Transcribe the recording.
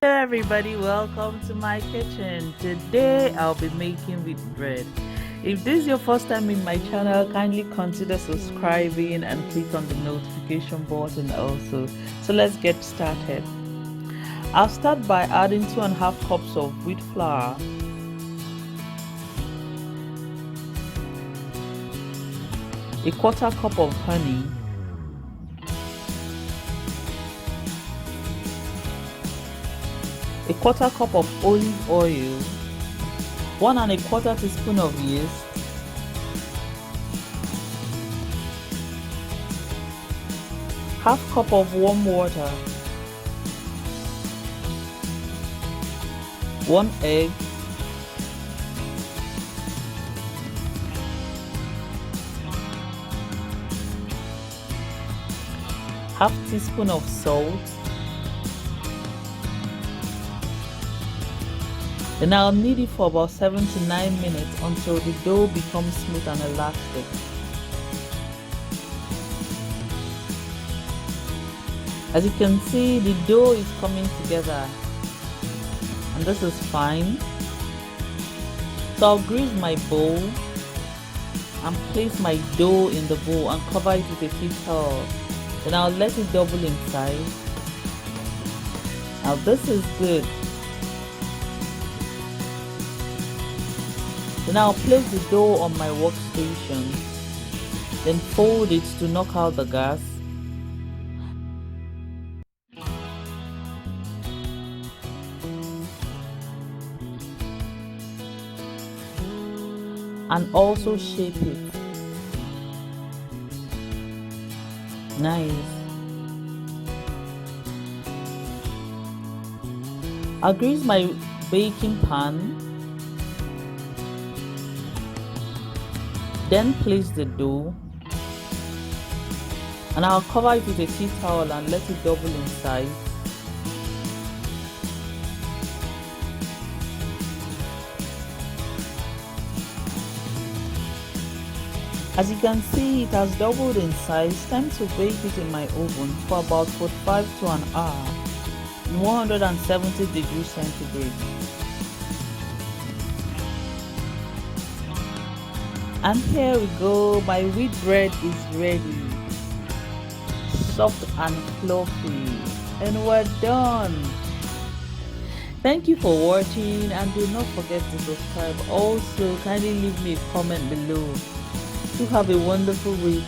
Hello everybody, welcome to my kitchen. Today I'll be making wheat bread. If this is your first time in my channel, kindly consider subscribing and click on the notification button also. So let's get started. I'll start by adding 2.5 cups of wheat flour, a quarter cup of honey, a quarter cup of olive oil, 1.25 teaspoon of yeast, half cup of warm water, 1 egg, half teaspoon of salt. Then I'll knead it for about 7 to 9 minutes until the dough becomes smooth and elastic. As you can see, the dough is coming together, and this is fine. So I'll grease my bowl and place my dough in the bowl and cover it with a tea towel. Then I'll let it double in size. Now this is good. Then I'll place the dough on my workstation, then fold it to knock out the gas. And also shape it. Nice. I'll grease my baking pan. Then place the dough, and I'll cover it with a tea towel and let it double in size. As you can see, it has doubled in size. Time to bake it in my oven for about 45 to an hour in 170 degrees centigrade. And here we go, my wheat bread is ready, soft and fluffy, and we're done. Thank you for watching, and do not forget to subscribe. Also, kindly leave me a comment below. You have a wonderful week.